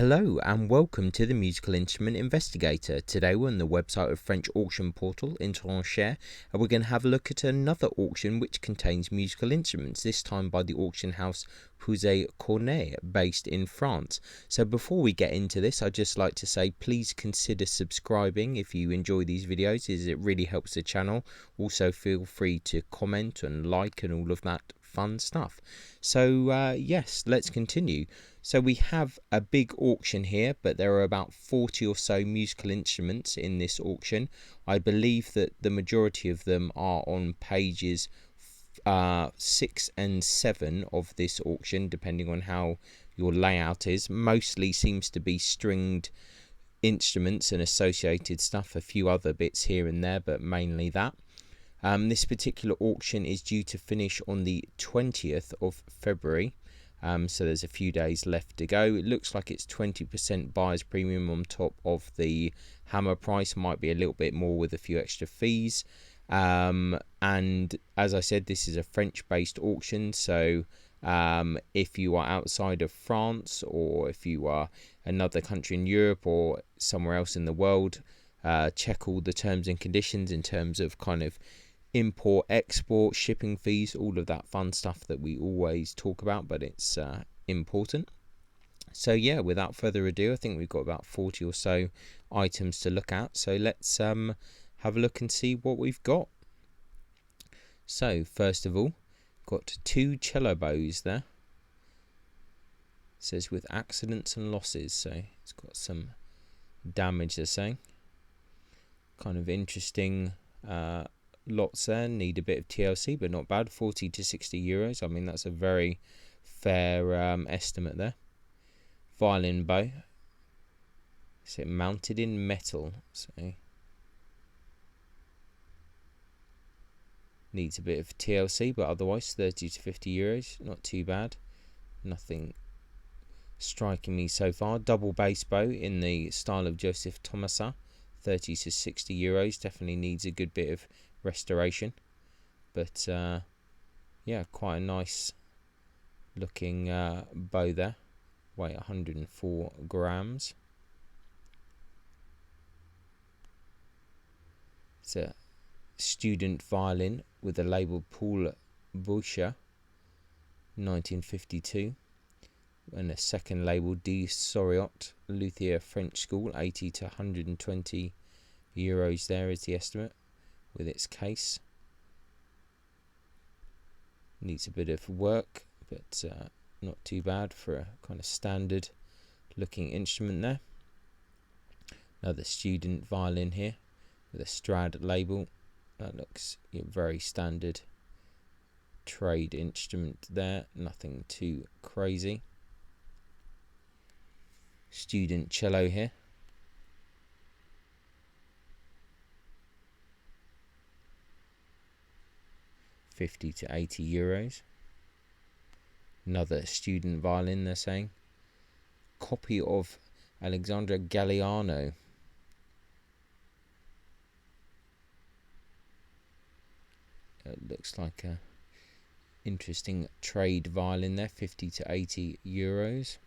Hello and welcome to the Musical Instrument Investigator. Today we're on the website of French auction portal Inter, and we're going to have a look at another auction which contains musical instruments, this time by the auction house Pousse Cornet, based in France. So before we get into this, I'd just like to say please consider subscribing if you enjoy these videos, as it really helps the channel. Also feel free to comment and like and all of that fun stuff. So yes, let's continue. So we have a big auction here, but there are about 40 or so musical instruments in this auction. I believe that the majority of them are on pages 6 and 7 of this auction, depending on how your layout is. Mostly seems to be stringed instruments and associated stuff, a few other bits here and there, but mainly that. This particular auction is due to finish on the 20th of February. So there's a few days left to go. It looks like it's 20% buyer's premium on top of the hammer price. Might be a little bit more with a few extra fees. And as I said, this is a French-based auction. So if you are outside of France, or if you are another country in Europe or somewhere else in the world, check all the terms and conditions in terms of kind of import, export, shipping fees, all of that fun stuff that we always talk about, but it's important. So yeah, without further ado, I think we've got about 40 or so items to look at. So let's have a look and see what we've got. So first of all, got 2 cello bows there. It says with accidents and losses, so it's got some damage, they're saying. Kind of interesting lots there, need a bit of TLC, but not bad. 40 to 60 euros. I mean, that's a very fair estimate there. Violin bow. Is it mounted in metal? So needs a bit of TLC, but otherwise 30 to 50 euros. Not too bad. Nothing striking me so far. Double bass bow in the style of Joseph Thomasin. 30 to 60 euros. Definitely needs a good bit of restoration, but yeah, quite a nice looking bow there. Weight 104 grams. It's a student violin with the label Paul Boucher 1952, and a second label D Soriot Luthier French School. 80 to 120 euros there is the estimate, with its case. Needs a bit of work, but not too bad for a kind of standard looking instrument there. Another student violin here with a Strad label. That looks very standard trade instrument there, nothing too crazy. Student cello here. €50 to 80 euros. Another student violin, they're saying. Copy of Alexandra Galliano. It looks like a interesting trade violin there. 50 to 80 euros.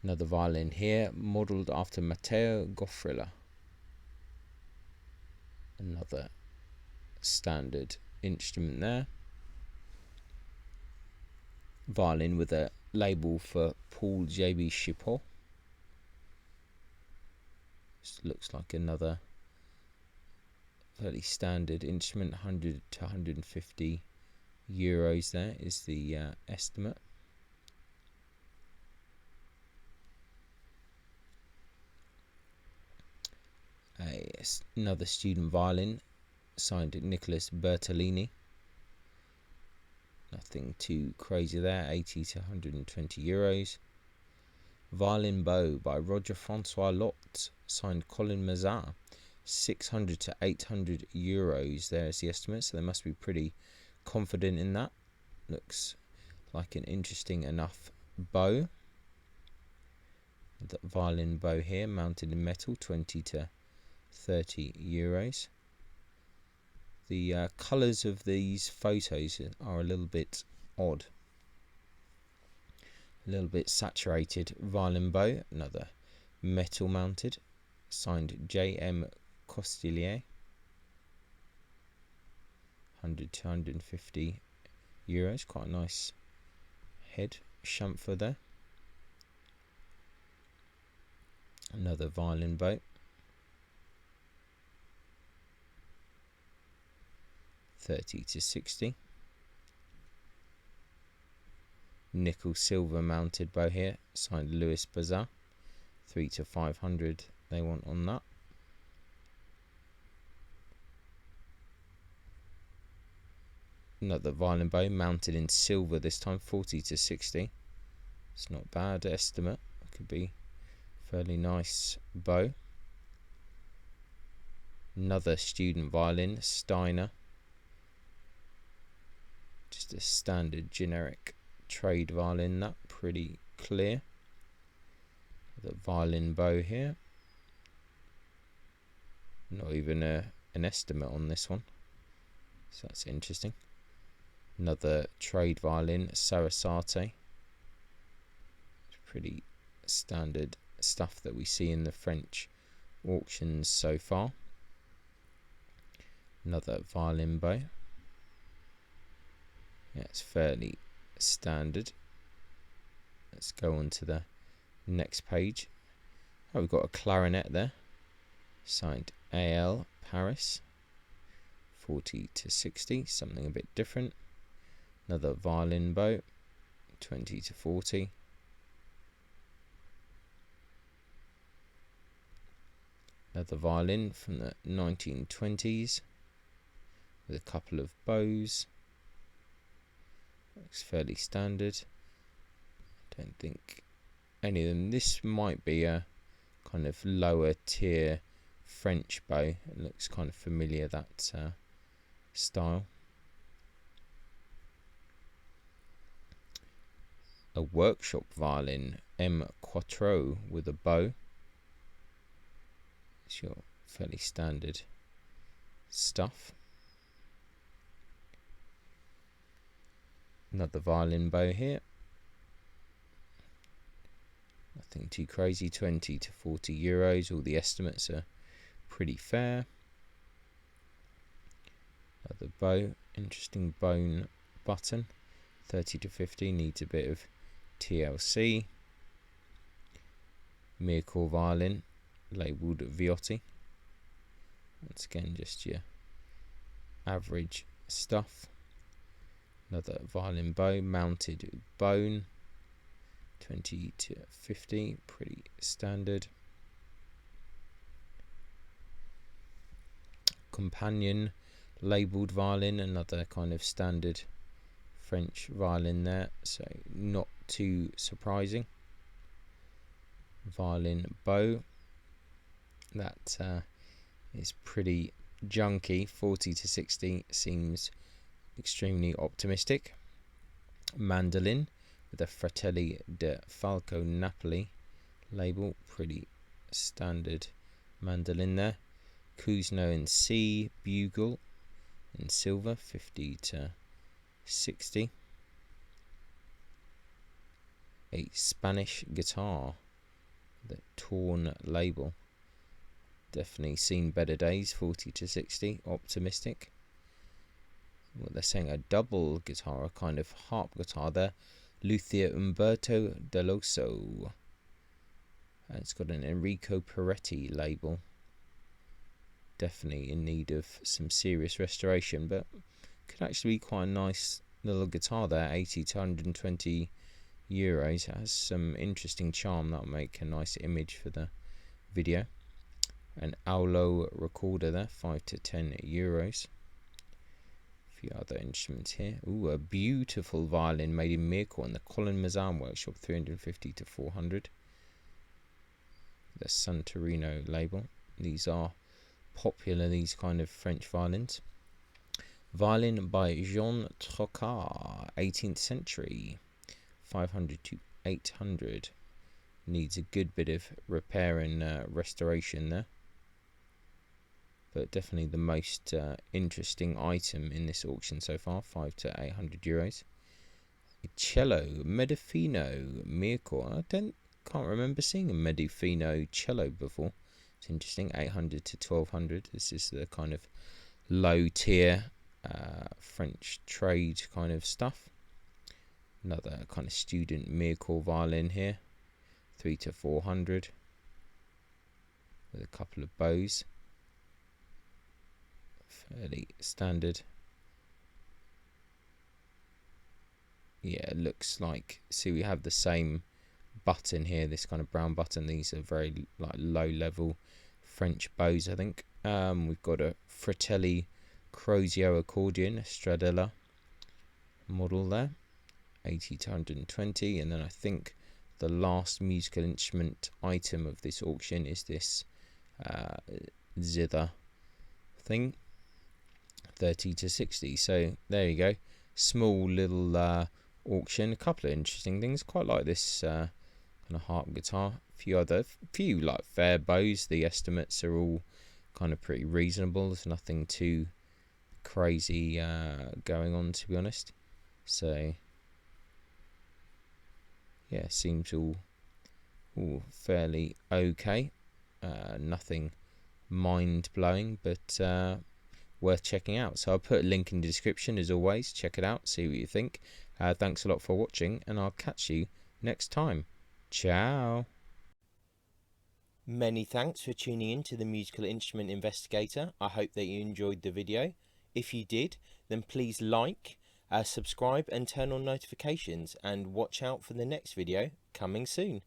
Another violin here, modelled after Matteo Goffrilla. Another standard instrument there. Violin with a label for Paul J.B. Chipot. Just looks like another fairly standard instrument. 100 to 150 euros there is the estimate. Another student violin, signed Nicholas Bertolini. Nothing too crazy there. 80 to 120 euros. Violin bow by Roger Francois Lot, signed Colin Mazar. 600 to 800 euros there is the estimate, so they must be pretty confident in that. Looks like an interesting enough bow. The violin bow here, mounted in metal. 20 to 30 euros. The colours of these photos are a little bit odd. A little bit saturated violin bow, another metal mounted, signed J.M. Costillier, 100 to 150 euros. Quite a nice head chamfer there. Another violin bow, 30 to 60. Nickel silver mounted bow here, signed Louis Bazin, 3 to 500 they want on that. Another violin bow mounted in silver this time, 40 to 60. It's not bad estimate. It could be fairly nice bow. Another student violin, Steiner. Just a standard generic trade violin, that pretty clear. The violin bow here. Not even an estimate on this one, so that's interesting. Another trade violin, Sarasate. Pretty standard stuff that we see in the French auctions so far. Another violin bow. Yeah, it's fairly standard. Let's go on to the next page. Oh, we've got a clarinet there, signed AL Paris, 40 to 60, something a bit different. Another violin bow, 20 to 40. Another violin from the 1920s with a couple of bows. Looks fairly standard. Don't think any of them. This might be a kind of lower tier French bow. It looks kind of familiar, that style. A workshop violin, M Quattro, with a bow. It's your fairly standard stuff. Another violin bow here. Nothing too crazy, 20 to 40 euros. All the estimates are pretty fair. Another bow, interesting bone button, 30 to 50, needs a bit of TLC. Mircore violin, labelled Viotti. Once again, just your average stuff. Another violin bow, mounted bone, 20 to 50, pretty standard. Companion labelled violin, another kind of standard French violin there, so not too surprising. Violin bow, that is pretty junky, 40 to 60, seems extremely optimistic. Mandolin with a Fratelli de Falco Napoli label, pretty standard mandolin there. Kuzno in C, bugle in silver, 50 to 60. A Spanish guitar, the torn label, definitely seen better days, 40 to 60, optimistic. What they're saying, a double guitar, a kind of harp guitar there, Luthier Umberto Deloso. It's got an Enrico Peretti label, definitely in need of some serious restoration, but could actually be quite a nice little guitar there, 80 to 120 euros. It has some interesting charm that'll make a nice image for the video. An Aulo recorder there, 5 to 10 euros. A few other instruments here. Ooh, a beautiful violin made in Mircore in the Colin Mazan workshop, 350 to 400. The Santorino label. These are popular, these kind of French violins. Violin by Jean Trocard, 18th century, 500 to 800. Needs a good bit of repair and restoration there, but definitely the most interesting item in this auction so far, 5 to 800 euros. cello, Medifino Mirko. Can't remember seeing a Medifino cello before. It's interesting. 800 to 1200. This is the kind of low tier French trade kind of stuff. Another kind of student Mirko violin here. 3 to 400 with a couple of bows. Fairly standard. Yeah, it looks like, see, we have the same button here, this kind of brown button. These are very like low level French bows, I think. We've got a Fratelli Crozio accordion, a Stradella model there, 80 to 120. And then I think the last musical instrument item of this auction is this zither thing, 30 to 60. So there you go, small little auction. A couple of interesting things. Quite like this kind of harp guitar. A few like fair bows. The estimates are all kind of pretty reasonable. There's nothing too crazy going on, to be honest. So yeah, seems all fairly okay. Nothing mind blowing, but worth checking out. So I'll put a link in the description as always. Check it out, see what you think. Thanks a lot for watching, and I'll catch you next time. Ciao. Many thanks for tuning in to the Musical Instrument Investigator. I hope that you enjoyed the video. If you did, then please like, subscribe and turn on notifications, and watch out for the next video coming soon.